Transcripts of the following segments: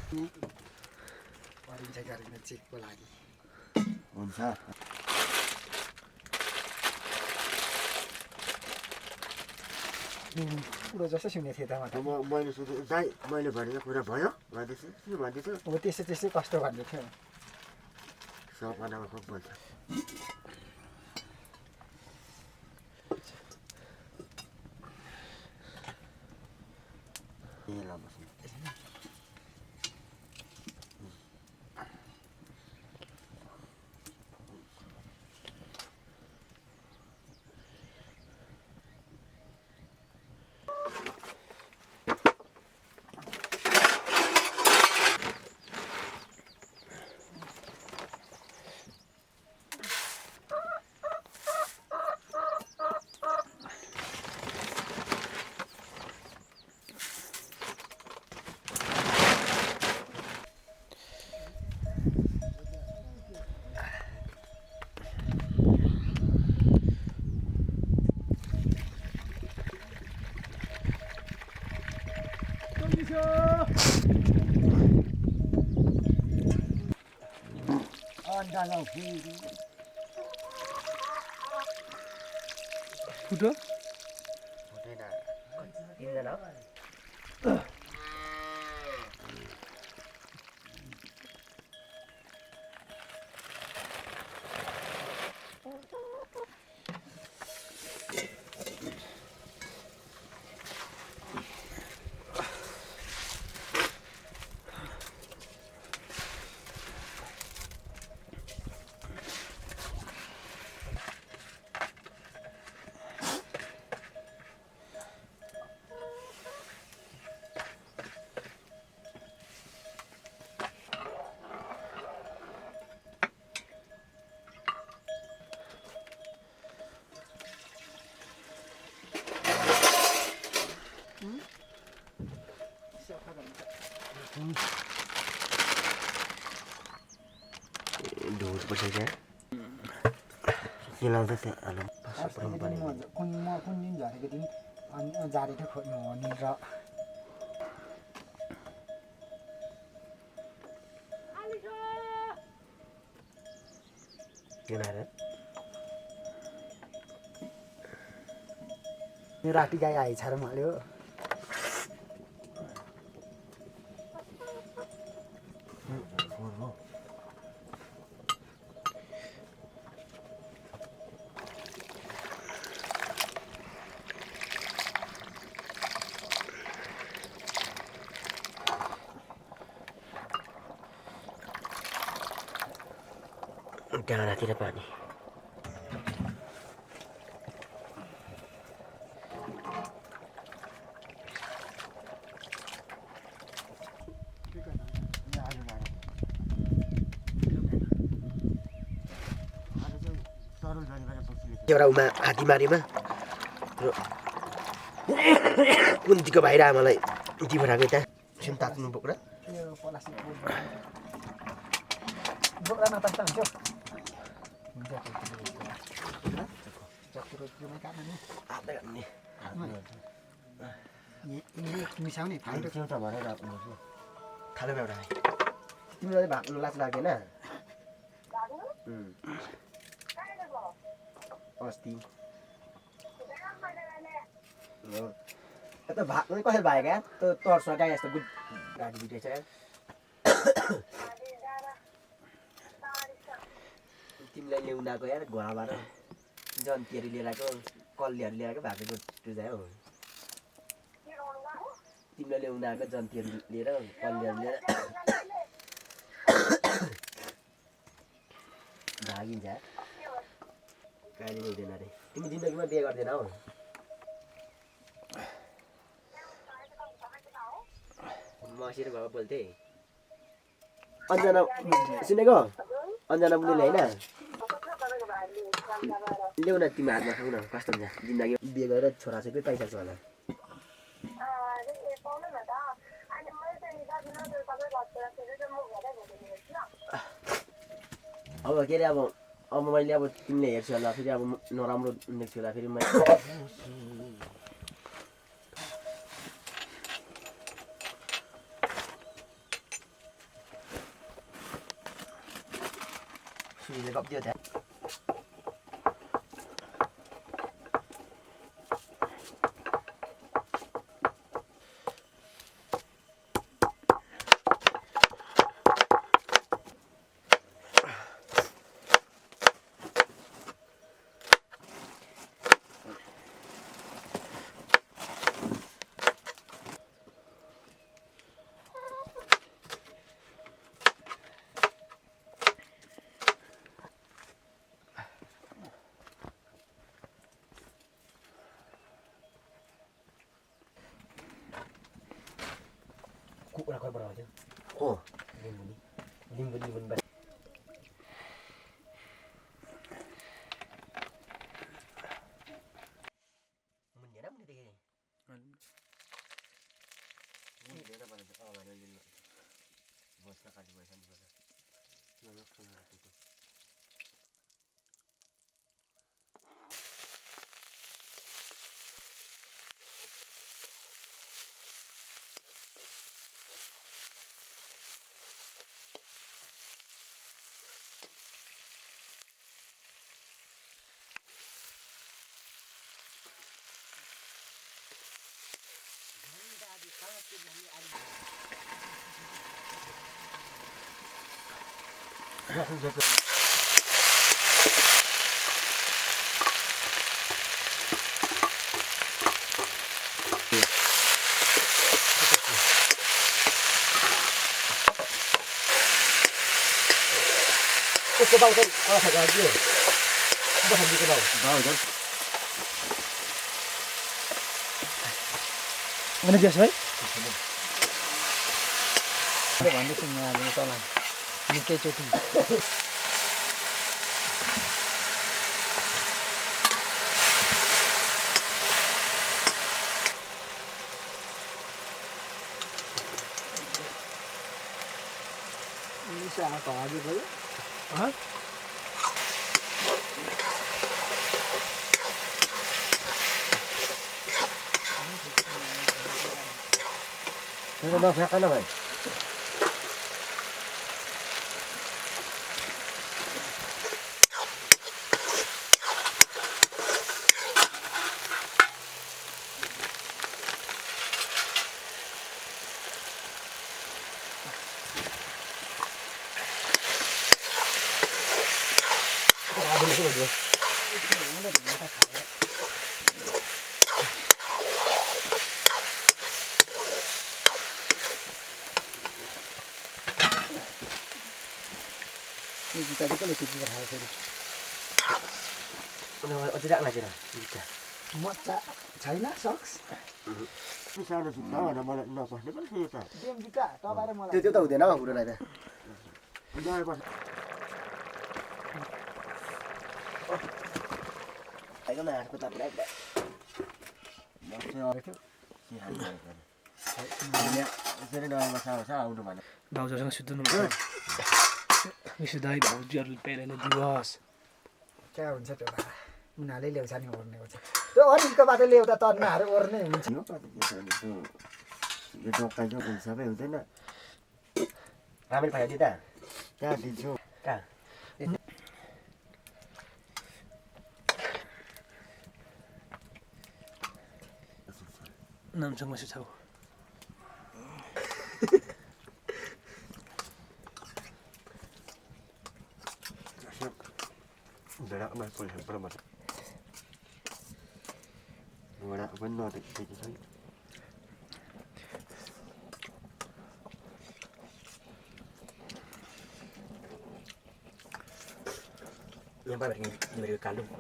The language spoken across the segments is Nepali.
गरिन्छ गरिन्छ चेकको लागि हुन्छ कुरो जस्तो सुनेको थिएँ त मैले सोधेँ दाइ मैले भनेको कुरा भयो भन्दैछु के भन्दैछु अब त्यस्तो त्यस्तै कस्तो भन्दै थियो सपनामा खुब भन्छ फुटो ढोर पर्छ क्या के लाउँदैछ कुन दिन झरेको दिन अनि जारेर खोज्नु हो नि र राति गाई आइछ र माल्यो डाँडातिर पानी एउटा उमा हात्तीमारीमा र कुन्तीको भाइरा मलाई दिपराको यता एकछिन तात्नु बोक्रा मिसाउने थालेर एउटा तिमीलाई भाग्नु लाज लाग्दैन अस्ति त भाग्नु कसरी भयो क्या तर्स गाई जस्तो गुड गाडी बिटेछ तिमीलाई ल्याउनु आएको यार घोडाबाट जन्तीहरू लिएर आएको कल्लीहरू लिएर आएको भएको टुजायो तिमीलाई ल्याउनु आएको जन्तीहरू लिएर कल्लीहरू लिएर भागिन्छ कहिले हुँदैन अरे तिमी जिन्दगीमा बिहे गर्दैन हौ मसिर बाबा बोल्थे अन्जना सुनेको अन्जना बुढीले होइन ल्याउ न तिमी हातमा खाऊ न कस्तो हुन्छ जिन्दगी बिहे गरेर छोराछोरी पैसा छ होला अब के अरे अब मैले अब तिमीले हेर्छु होला फेरि अब नराम्रो देख्छु होला फेरि मैले सुईले गप्दियो त्यहाँ कुकुरा खोइ बनाउँथ्यो हो लिम्बू बस मुन्ने ना मुन्ने देखे मुन्ने ना बना तो आवाज़ नहीं लिया बस का काटी वैसा नहीं बना ना सुना रहा तो cái bao thôi, phải là gì? Không thành gì cái bao. Bao rồi. Mana biasa baik? Ada mana punya ini tolan? Ini kecuti. Ini siapa lagi boy? Hah? Nó đâu phép cái nào vậy? Tadi kan lebih berhal tadi. Tidak lagi dah. Mata China socks. Misalnya sudah ada malah napa, dia kan kita. Diam juga, tahu pada malah. त्यो त हुँदैन हौ कुरो त Udah pas. Ayo nah, aku tak berada. Masih orang itu. Ini jadi dah masalah udah mana. भाउजूसँग सुत्नु सुधाई भाउजूहरू पहिला दिवस क्या हुन्छ त्यो भाडा उनीहरूले ल्याउँछ नि ओर्नेको छ त्यो अनिलको बाटो ल्याउँदा तन्नाहरू ओर्ने हुन्छ यो कति के छ यो डक्का जो सबै हुँदैन राम्रै पायो दिदा त्यहाँ दिन्छु कहाँ नामसँग सुछाउ berak mas boleh berapa berak benar tak kita yang paling ini kalung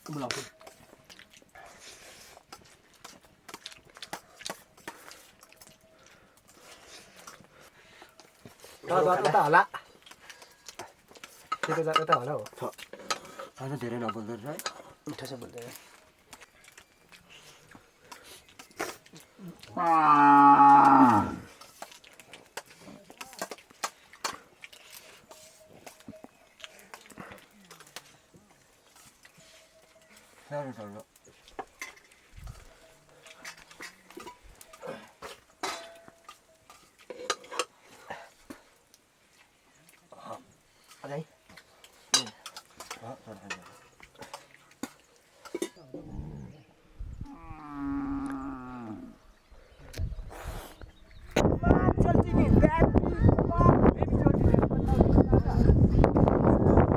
belum उता होला त्यो उता होला हो आज धेरै नबोल्दो रहेछ मिठो छ बोल्दैन साह्रो